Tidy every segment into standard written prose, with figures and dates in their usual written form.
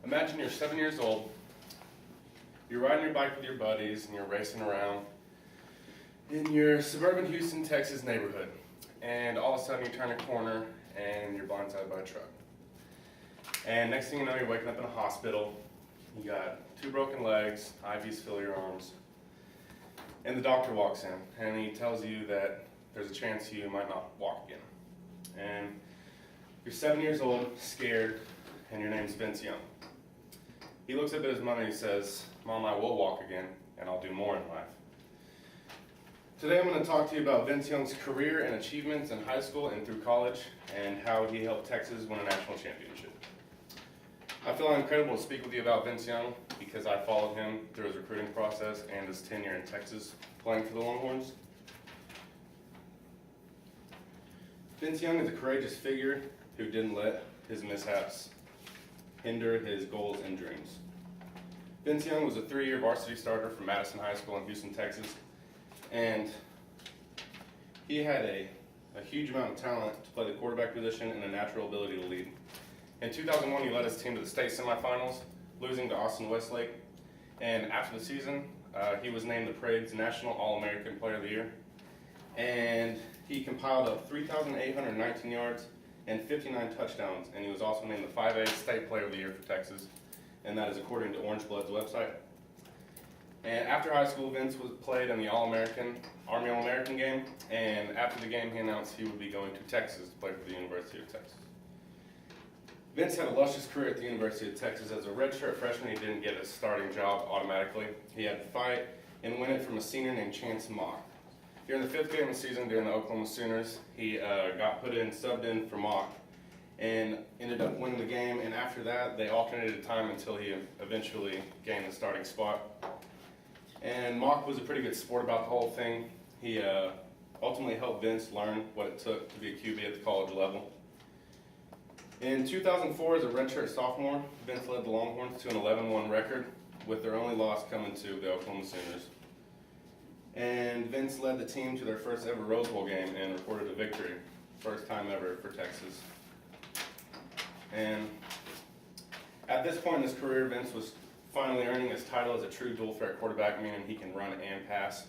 Imagine you're 7 years old, you're riding your bike with your buddies, and you're racing around in your suburban Houston, Texas neighborhood. And all of a sudden you turn a corner and you're blindsided by a truck. And next thing you know, you're waking up in a hospital. You got 2 broken legs, IVs fill your arms. And the doctor walks in and he tells you that there's a chance you might not walk again. And you're 7 years old, scared, and your name's Vince Young. He looks up at his mom and he says, "Mom, I will walk again, and I'll do more in life." Today I'm going to talk to you about Vince Young's career and achievements in high school and through college, and how he helped Texas win a national championship. I feel incredible to speak with you about Vince Young because I followed him through his recruiting process and his tenure in Texas playing for the Longhorns. Vince Young is a courageous figure who didn't let his mishaps hinder his goals and dreams. Vince Young was a 3-year varsity starter for Madison High School in Houston, Texas, and he had a huge amount of talent to play the quarterback position and a natural ability to lead. In 2001, he led his team to the state semifinals, losing to Austin Westlake, and after the season, he was named the Parade's National All-American Player of the Year, and he compiled up 3,819 yards and 59 touchdowns, and he was also named the 5A State Player of the Year for Texas, and that is according to Orange Blood's website. And after high school, Vince played in the Army All-American game, and after the game, he announced he would be going to Texas to play for the University of Texas. Vince had a luscious career at the University of Texas. As a redshirt freshman, he didn't get a starting job automatically. He had to fight and win it from a senior named Chance Mock. During the 5th game of the season, during the Oklahoma Sooners, he got subbed in for Mock, and ended up winning the game. And after that, they alternated time until he eventually gained the starting spot. And Mock was a pretty good sport about the whole thing. He ultimately helped Vince learn what it took to be a QB at the college level. In 2004, as a redshirt sophomore, Vince led the Longhorns to an 11-1 record, with their only loss coming to the Oklahoma Sooners. And Vince led the team to their first ever Rose Bowl game and recorded a victory, first time ever for Texas. And at this point in his career, Vince was finally earning his title as a true dual threat quarterback, meaning he can run and pass.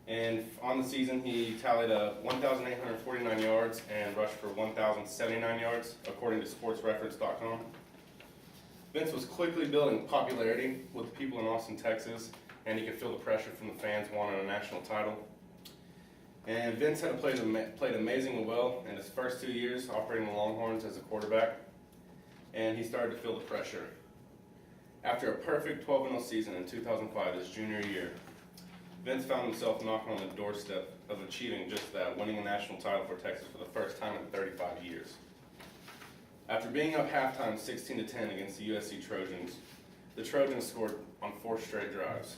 And on the season, he tallied up 1,849 yards and rushed for 1,079 yards, according to SportsReference.com. Vince was quickly building popularity with the people in Austin, Texas, and he could feel the pressure from the fans wanting a national title. And Vince had played amazingly well in his first 2 years operating the Longhorns as a quarterback, and he started to feel the pressure. After a perfect 12-0 season in 2005, his junior year, Vince found himself knocking on the doorstep of achieving just that, winning a national title for Texas for the first time in 35 years. After being up halftime 16-10 against the USC Trojans, the Trojans scored on 4 straight drives,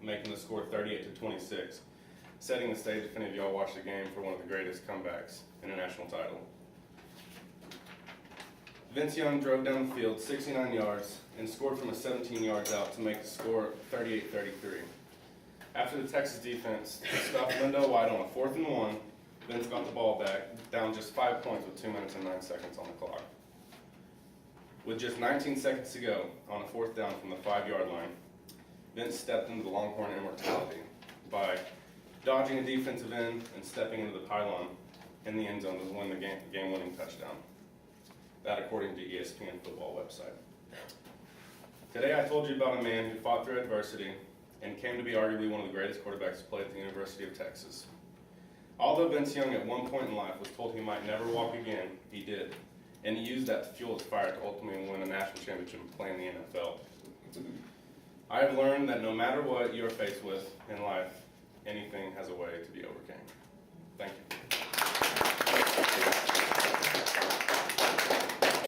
making the score 38-26, setting the stage, if any of y'all watched the game, for one of the greatest comebacks in a national title. Vince Young drove down the field 69 yards and scored from a 17 yards out to make the score 38-33. After the Texas defense stuffed Lindo White on a 4th and 1, Vince got the ball back, down just 5 points with 2 minutes and 9 seconds on the clock. With just 19 seconds to go on a 4th down from the 5-yard line, Vince stepped into the Longhorn immortality by dodging a defensive end and stepping into the pylon in the end zone to win the game-winning touchdown. That according to ESPN football website. Today I told you about a man who fought through adversity and came to be arguably one of the greatest quarterbacks to play at the University of Texas. Although Vince Young at one point in life was told he might never walk again, he did. And he used that to fuel his fire to ultimately win a national championship and play in the NFL. I have learned that no matter what you are faced with in life, anything has a way to be overcome.